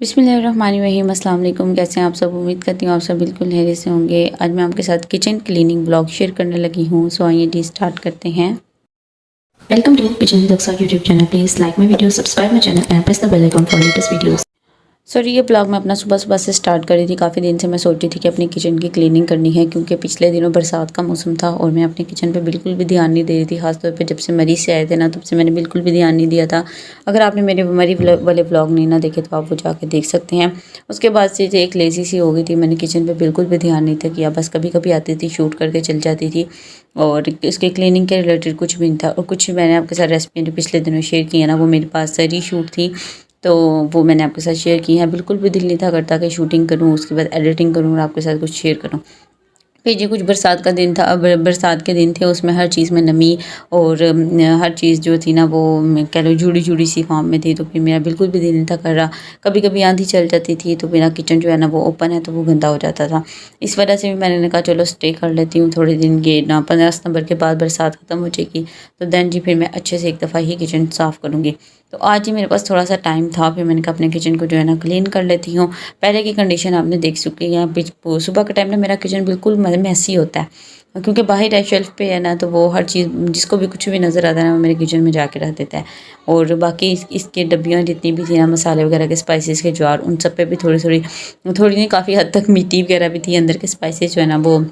बिस्मिल्लाहिर्रहमानिर्रहीम। अस्सलाम वालेकुम। कैसे हैं आप सब? उम्मीद करती हूँ आप सब बिल्कुल खैरियत से होंगे। आज मैं आपके साथ किचन क्लीनिंग ब्लॉग शेयर करने लगी हूँ। सो आइए जी स्टार्ट करते हैं। Welcome to Kitchen Daksa YouTube channel. Please like my video, subscribe my channel and press the bell icon for latest videos. Sorry ये ब्लॉग मैं अपना सुबह सुबह से स्टार्ट करी थी। काफ़ी दिन से मैं सोच रही थी कि अपनी किचन की क्लीनिंग करनी है, क्योंकि पिछले दिनों बरसात का मौसम था और मैं अपने किचन पे बिल्कुल भी ध्यान नहीं दे रही थी। खासतौर पे जब से मरीज से आए थे ना, तब से मैंने बिल्कुल भी ध्यान नहीं दिया था। अगर आपने मेरे मरी वाले ब्लॉग नहीं ना देखे तो आप वो जाके देख सकते हैं। उसके बाद से एक लेज़ी सी हो गई थी, मैंने किचन पर बिल्कुल भी ध्यान नहीं था किया। बस कभी कभी आती थी, शूट करके चल जाती थी और इसके क्लीनिंग के रिलेटेड कुछ भी नहीं था। और कुछ मैंने आपके साथ रेसिपी जो पिछले दिनों शेयर की है ना, वो मेरे पास री शूट थी, तो वो मैंने आपके साथ शेयर की है। बिल्कुल भी दिल नहीं था करता कि शूटिंग करूँ, उसके बाद एडिटिंग करूँ और आपके साथ कुछ शेयर करूँ। फिर जी कुछ बरसात का दिन था। अब बरसात के दिन थे, उसमें हर चीज़ में नमी और हर चीज़ जो थी ना वो कह लो जुड़ी जुड़ी सी फॉर्म में थी। तो फिर मेरा बिल्कुल भी दिल नहीं था कर रहा। कभी कभी आंधी चल जाती थी तो मेरा किचन जो है ना वो ओपन है तो वो गंदा हो जाता था। इस वजह से भी मैंने कहा चलो स्टे कर लेती हूँ थोड़े दिन। ये ना 15 सितंबर के बाद बरसात ख़त्म हो जाएगी तो दैन जी फिर मैं अच्छे से एक दफ़ा ही किचन साफ़ करूँगी। तो आज ही मेरे पास थोड़ा सा टाइम था, फिर मैंने कहा अपने किचन को जो है ना क्लीन कर लेती हूँ। पहले की कंडीशन आपने देख चुकी है। सुबह के टाइम ना मेरा किचन बिल्कुल मैसी होता है, क्योंकि बाहर है शेल्फ पे है ना, तो वो हर चीज़ जिसको भी कुछ भी नज़र आता है ना वो मेरे किचन में जाके रख देता है। और बाकी इसके डब्बियाँ जितनी भी थी ना, मसाले वगैरह के स्पाइसेस के जार, उन सब पे भी थोड़ी नहीं काफ़ी हद तक मिट्टी वगैरह भी थी। अंदर के स्पाइसेस जो है ना वो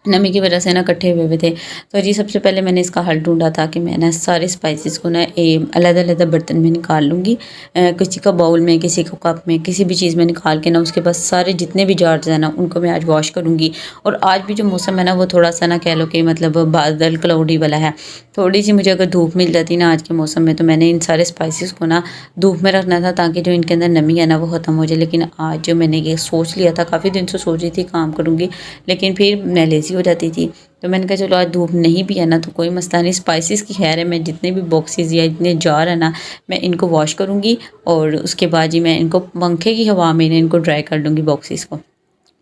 नमी की वजह से ना इकट्ठे हुए थे। तो जी सबसे पहले मैंने इसका हल ढूंढा था कि मैं ना सारे स्पाइसेस को ना अलग-अलग बर्तन में निकाल लूँगी। किसी का बाउल में, किसी को कप में, किसी भी चीज़ में निकाल के ना उसके बाद सारे जितने भी जार्स हैं ना उनको मैं आज वॉश करूँगी। और आज भी जो मौसम है ना वो थोड़ा-सा ना कह लो कि मतलब बादल क्लाउडी वाला है। थोड़ी-सी मुझे अगर धूप मिल जाती ना आज के मौसम में, तो मैंने इन सारे स्पाइसेस को ना धूप में रखना था ताकि जो इनके अंदर नमी है ना वो ख़त्म हो जाए। लेकिन आज जो मैंने ये सोच लिया था, काफ़ी दिन से सोच रही थी काम करूँगी, लेकिन फिर मैं लेज़ी हो जाती थी। तो मैंने कहा चलो आज धूप नहीं भी है ना तो कोई मसला नहीं। स्पाइसेस की खैर है, मैं जितने भी बॉक्सेस या इतने जार है ना मैं इनको वॉश करूँगी और उसके बाद जी मैं इनको पंखे की हवा में इनको ड्राई कर लूँगी बॉक्सेस को।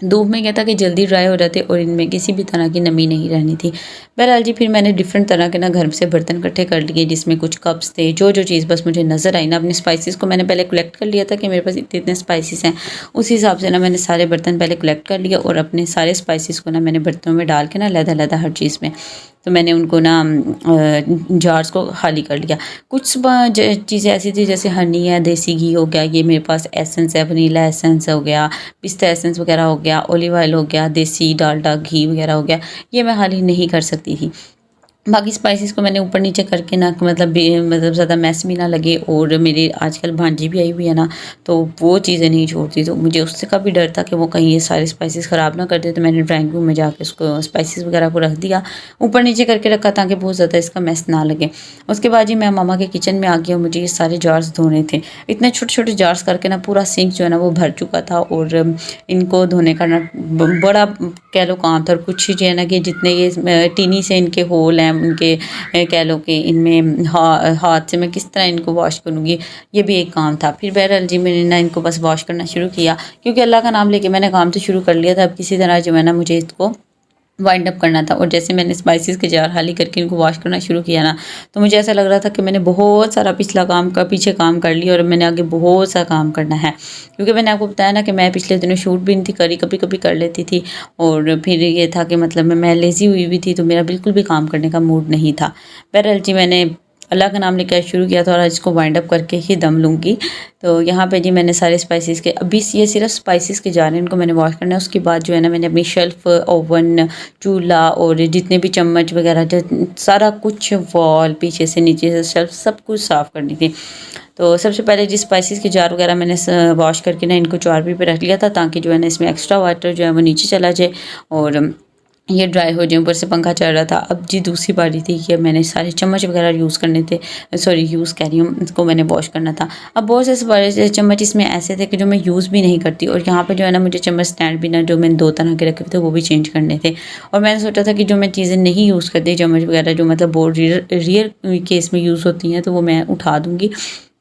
धूप में क्या था कि जल्दी ड्राई हो जाते और इनमें किसी भी तरह की नमी नहीं रहनी थी। बहरहाल जी फिर मैंने डिफरेंट तरह के ना घर से बर्तन इकट्ठे कर लिए, जिसमें कुछ कप्स थे, जो चीज़ बस मुझे नज़र आई ना। अपने स्पाइसेस को मैंने पहले कलेक्ट कर लिया था कि मेरे पास इतने स्पाइसेस हैं। उस हिसाब से ना मैंने सारे बर्तन पहले कलेक्ट कर लिया और अपने सारे स्पाइसेस को ना मैंने बर्तनों में डाल के ना अलग-अलग हर चीज़ में, तो मैंने उनको ना जार्स को खाली कर लिया। कुछ चीज़ें ऐसी थी जैसे हनी है, देसी घी हो गया, ये मेरे पास एसेंस है, वनीला एसेंस हो गया, पिस्ता एसेंस वगैरह हो गया, ऑलिव ऑयल हो गया, देसी डालडा घी वगैरह हो गया, ये मैं खाली नहीं कर सकती थी। बाकी स्पाइसेस को मैंने ऊपर नीचे करके ना मतलब ज़्यादा मैस भी ना लगे। और मेरी आजकल भांजी भी आई हुई है ना, तो वो चीज़ें नहीं छोड़ती, तो मुझे उससे का भी डर था कि वो कहीं ये सारे स्पाइसेस ख़राब ना कर दे। तो मैंने ड्राइंग रूम में जाके उसको स्पाइसेस वगैरह को रख दिया, ऊपर नीचे करके रखा ताकि बहुत ज़्यादा इसका मैस ना लगे। उसके बाद जी मैं मामा के किचन में आ गई और मुझे ये सारे जार्स धोने थे। इतने छोटे छोटे जार्स करके ना पूरा सिंक जो है ना वो भर चुका था और इनको धोने का ना बड़ा कह लो काम था। और कुछ जो है ना कि जितने ये टीनी से इनके होल हैं उनके कह लो कि इनमें हाथ से मैं किस तरह इनको वॉश करूँगी, ये भी एक काम था। फिर बहरहाल जी मैंने ना इनको बस वॉश करना शुरू किया, क्योंकि अल्लाह का नाम लेके मैंने काम तो शुरू कर लिया था। अब किसी तरह जो है ना मुझे इसको वाइंड अप करना था। और जैसे मैंने स्पाइसेस के जार खाली करके इनको वॉश करना शुरू किया ना, तो मुझे ऐसा लग रहा था कि मैंने बहुत सारा पीछे काम कर लिया और मैंने आगे बहुत सा काम करना है। क्योंकि मैंने आपको बताया ना कि मैं पिछले दिनों शूट भी नहीं थी करी, कभी कभी कर लेती थी। और फिर ये था कि मतलब मैं लेज़ी हुई भी थी, तो मेरा बिल्कुल भी काम करने का मूड नहीं था। बहरहाल जी मैंने अल्लाह का नाम लेकर शुरू किया था और आज इसको वाइंड अप करके ही दम लूँगी। तो यहाँ पे जी मैंने सारे स्पाइसेस के, अभी ये सिर्फ स्पाइसेस के जार हैं, इनको मैंने वॉश करना है। उसके बाद जो है ना मैंने अपनी शेल्फ, ओवन, चूल्हा और जितने भी चम्मच वगैरह सारा कुछ, वॉल पीछे से नीचे से शेल्फ सब कुछ साफ़ करनी थी। तो सबसे पहले जी स्पाइसेस के जार वगैरह मैंने वॉश करके ना इनको चारपी पे रख लिया था, ताकि जो है ना इसमें एक्स्ट्रा वाटर जो है वो नीचे चला जाए और ये ड्राई हो जाए। ऊपर से पंखा चल रहा था। अब जी दूसरी बारी थी कि मैंने सारे चम्मच वगैरह यूज़ करने थे, सॉरी यूज़ कह रही हूँ, इसको मैंने वॉश करना था। अब बहुत से बड़े चम्मच इसमें ऐसे थे कि जो मैं यूज़ भी नहीं करती, और यहाँ पे जो है ना मुझे चम्मच स्टैंड भी ना जो मैंने 2 तरह के रखे थे वो भी चेंज करने थे। और मैंने सोचा था कि जो मैं चीज़ें नहीं यूज़ करती, चम्मच वगैरह जो मतलब बहुत रेयर केस में यूज़ होती हैं, तो वो मैं उठा दूँगी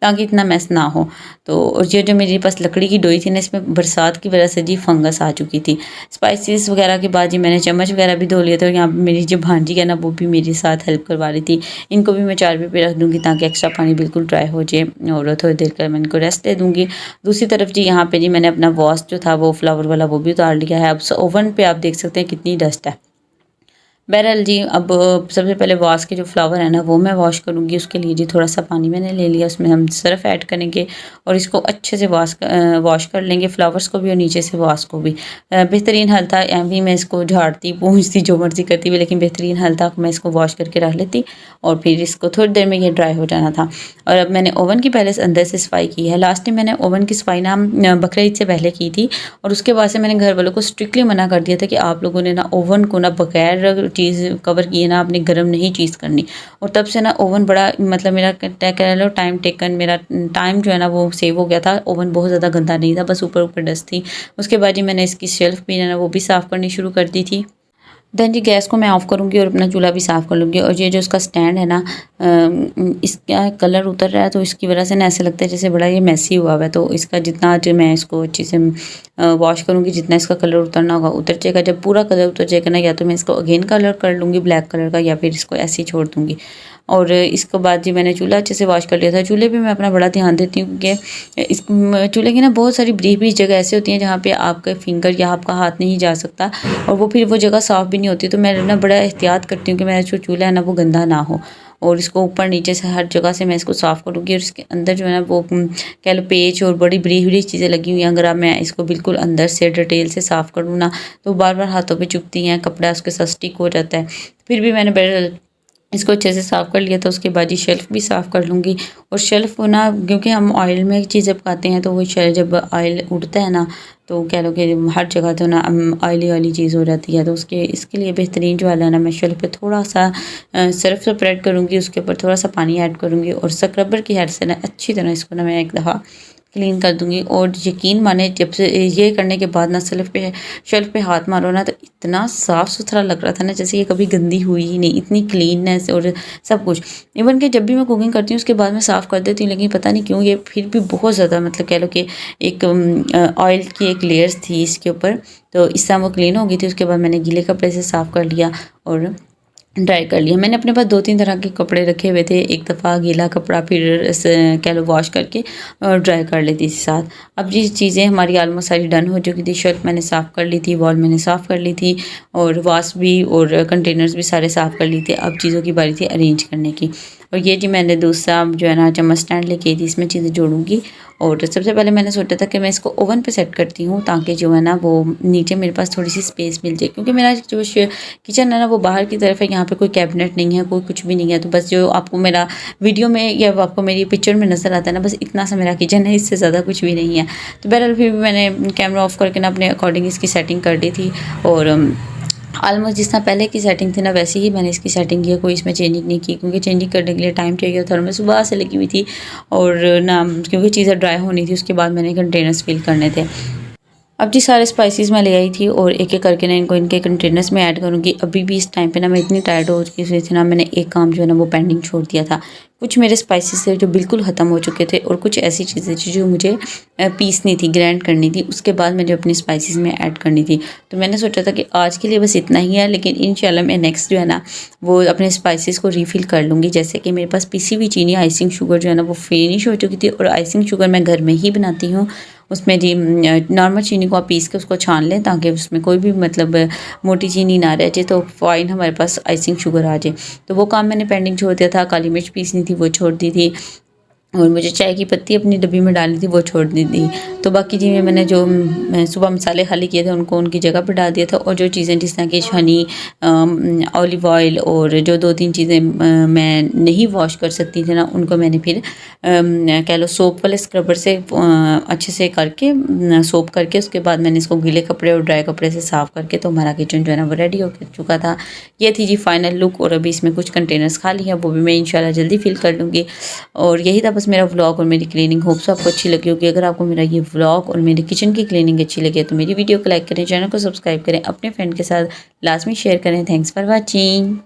ताकि इतना मैस ना हो। तो और ये जो मेरे पास लकड़ी की डोई थी ना, इसमें बरसात की वजह से जी फंगस आ चुकी थी। स्पाइसेस वगैरह के बाद जी मैंने चम्मच वगैरह भी धो लिए थे और यहाँ पे मेरी जो भांजी है ना वो भी मेरे साथ हेल्प करवा रही थी। इनको भी मैं चारपाई पे रख दूँगी ताकि एक्स्ट्रा पानी बिल्कुल ड्राई हो जाए और थोड़ी देर कर मैं इनको रेस्ट दे दूँगी। दूसरी तरफ जी यहाँ पे जी मैंने अपना वॉश जो था वो फ्लावर वाला वो भी उतार लिया है। अब ओवन पे आप देख सकते हैं कितनी डस्ट है। बहरहाल जी अब सबसे पहले वास के जो फ्लावर है ना वो मैं वॉश करूँगी। उसके लिए जी थोड़ा सा पानी मैंने ले लिया, उसमें हम सर्फ ऐड करेंगे और इसको अच्छे से वॉश कर लेंगे, फ्लावर्स को भी और नीचे से वास को भी। बेहतरीन हल था, भी मैं इसको झाड़ती पूंछती जो मर्ज़ी करती हुई, लेकिन बेहतरीन हल था मैं इसको वॉश करके रख लेती और फिर इसको थोड़ी देर में ये ड्राई हो जाना था। और अब मैंने ओवन की पहले से अंदर से सफाई की है। लास्ट टाइम मैंने ओवन की सफाई ना बकरीद ईद से पहले की थी और उसके बाद से मैंने घर वालों को स्ट्रिक्टली मना कर दिया था कि आप लोगों ने ना ओवन को ना बगैर चीज़ कवर किए ना आपने गर्म नहीं चीज़ करनी। और तब से ना ओवन बड़ा मतलब मेरा कह लो टाइम टेकन, मेरा टाइम जो है ना वो सेव हो गया था। ओवन बहुत ज़्यादा गंदा नहीं था, बस ऊपर ऊपर डस्ट थी। उसके बाद ही मैंने इसकी शेल्फ भी ना वो भी साफ़ करनी शुरू कर दी थी। देन जी गैस को मैं ऑफ़ करूँगी और अपना चूल्हा भी साफ़ कर लूँगी। और ये जो इसका स्टैंड है ना इसका कलर उतर रहा है तो इसकी वजह से ना ऐसा लगता है जैसे बड़ा ये मैसी हुआ हुआ है। तो इसका जितना जो मैं इसको अच्छे से वॉश करूँगी, जितना इसका कलर उतरना होगा उतर जाएगा। जब पूरा कलर उतर जाएगा ना, या तो मैं इसको अगेन कलर कर लूँगी ब्लैक कलर का, या फिर इसको ऐसे ही छोड़ दूँगी। और इसके बाद जी मैंने चूल्हा अच्छे से वॉश कर लिया था। चूल्हे पे मैं अपना बड़ा ध्यान देती हूँ क्योंकि इस चूल्हे की ना बहुत सारी ब्रीफ जगह ऐसी होती हैं जहाँ पे आपका फिंगर या आपका हाथ नहीं जा सकता और वो फिर वो जगह साफ़ भी नहीं होती। तो मैं ना बड़ा एहतियात करती हूँ कि मेरा जो चूल्हा है ना वो गंदा ना हो और इसको ऊपर नीचे से हर जगह से मैं इसको साफ़ करूँगी। और इसके अंदर जो है ना वो कह लो पेच और बड़ी ब्रीफ चीज़ें लगी हुई हैं। अगर अब मैं इसको बिल्कुल अंदर से डिटेल से साफ़ करूँ ना तो बार बार हाथों पे चुभती हैं, कपड़ा उसके साथ स्टिक हो जाता है। फिर भी मैंने इसको अच्छे से साफ़ कर लिया था। उसके बाद ये शेल्फ़ भी साफ़ कर लूँगी। और शेल्फ़ को ना क्योंकि हम ऑयल में चीज़ें पकाते हैं तो वो जब ऑयल उड़ता है ना तो कह लो कि हर जगह तो ना ऑयली चीज़ हो जाती है। तो इसके लिए बेहतरीन जो है ना, मैं शेल्फ़ पे थोड़ा सा सर्फ़ स्प्रेड करूँगी, उसके ऊपर थोड़ा सा पानी ऐड करूँगी और स्क्रबर की हेल्प से ना अच्छी तरह इसको ना मैं एक दफ़ा क्लीन कर दूँगी। और यकीन माने जब से ये करने के बाद ना शेल्फ़ पे हाथ मारो ना तो इतना साफ़ सुथरा लग रहा था ना जैसे ये कभी गंदी हुई ही नहीं, इतनी क्लीननेस और सब कुछ। इवन कि जब भी मैं कुकिंग करती हूँ उसके बाद मैं साफ़ कर देती हूँ, लेकिन पता नहीं क्यों ये फिर भी बहुत ज़्यादा मतलब कह लो कि एक ऑयल की एक लेयर्स थी इसके ऊपर, तो इस तरह वो क्लीन हो गई थी। उसके बाद मैंने गीले कपड़े से साफ़ कर लिया और ड्राई कर लिया। मैंने अपने पास 2-3 तरह के कपड़े रखे हुए थे, एक दफ़ा गीला कपड़ा फिर कह लो वॉश करके और ड्राई कर लेती थी साथ। अब ये चीज़ें हमारी ऑलमोस्ट सारी डन हो चुकी थी। शेल्फ़ मैंने साफ़ कर ली थी, वॉल मैंने साफ़ कर ली थी और वास भी और कंटेनर्स भी सारे साफ़ कर लिए थे। अब चीज़ों की बारी थी अरेंज करने की। और ये जी मैंने दूसरा जो है ना चम्मच स्टैंड लेके आई थी, इसमें चीज़ें जोड़ूँगी। और सबसे पहले मैंने सोचा था कि मैं इसको ओवन पे सेट करती हूँ ताकि जो है ना वो नीचे मेरे पास थोड़ी सी स्पेस मिल जाए, क्योंकि मेरा जो किचन है ना वो बाहर की तरफ है, यहाँ पे कोई कैबिनेट नहीं है, कोई कुछ भी नहीं है। तो बस जो आपको मेरा वीडियो में या आपको मेरी पिक्चर में नज़र आता है ना, बस इतना सा मेरा किचन है, इससे ज़्यादा कुछ भी नहीं है। तो बहरहाल फिर भी मैंने कैमरा ऑफ करके ना अपने अकॉर्डिंग इसकी सेटिंग कर ली थी और ऑलमोस्ट जिस तरह पहले की सेटिंग थी ना वैसे ही मैंने इसकी सेटिंग की है, कोई इसमें चेंजिंग नहीं की क्योंकि चेंजिंग करने के लिए टाइम चाहिए था और मैं सुबह से लगी हुई थी और ना क्योंकि चीज़ें ड्राई होनी थी, उसके बाद मैंने कंटेनर्स फिल करने थे। अब जी सारे स्पाइसेस मैं ले आई थी और एक एक करके ना इनको इनके कंटेनर्स में ऐड करूँगी। अभी भी इस टाइम पे ना मैं इतनी टायर्ड हो चुकी थी ना, मैंने एक काम जो है ना वो पेंडिंग छोड़ दिया था। कुछ मेरे स्पाइसेस थे जो बिल्कुल ख़त्म हो चुके थे और कुछ ऐसी चीज़ें थी जो मुझे पीसनी थी, ग्राइंड करनी थी, उसके बाद मुझे अपनी स्पाइसेस में ऐड करनी थी। तो मैंने सोचा था कि आज के लिए बस इतना ही है, लेकिन इंशाल्लाह मैं नेक्स्ट जो है ना वो अपने स्पाइसेस को रीफ़िल कर लूँगी। जैसे कि मेरे पास पिसी हुई चीनी आइसिंग शुगर जो है ना वो फिनिश हो चुकी थी और आइसिंग शुगर मैं घर में ही बनाती हूँ। उसमें जी नॉर्मल चीनी को आप पीस के उसको छान लें ताकि उसमें कोई भी मतलब मोटी चीनी ना रह जाए, तो फाइन हमारे पास आइसिंग शुगर आ जाए। तो वो काम मैंने पेंडिंग छोड़ दिया था। काली मिर्च पीसनी थी वो छोड़ दी थी और मुझे चाय की पत्ती अपनी डब्बी में डालनी थी वो छोड़ दी थी। तो बाकी जी मैंने जो सुबह मसाले खाली किए थे उनको उनकी जगह पर डाल दिया था और जो चीज़ें जिस तरह की हनी, ऑलिव ऑयल और जो 2-3 चीज़ें मैं नहीं वॉश कर सकती थी ना उनको मैंने फिर कह लो सोप वाले स्क्रबर से अच्छे से करके सोप करके उसके बाद मैंने इसको गीले कपड़े और ड्राई कपड़े से साफ़ करके तो हमारा किचन जो है ना वो रेडी हो चुका था। ये थी जी फाइनल लुक। और अभी इसमें कुछ कंटेनर्स खाली हैं, वो भी मैं इंशाल्लाह जल्दी फिल कर लूँगी। और यही था बस मेरा व्लॉग और मेरी क्लीनिंग। होप्स आपको अच्छी लगी होगी। अगर आपको मेरा ये व्लॉग और मेरी किचन की क्लीनिंग अच्छी लगे तो मेरी वीडियो को लाइक करें, चैनल को सब्सक्राइब करें, अपने फ्रेंड के साथ लाजमी शेयर करें। Thanks for watching.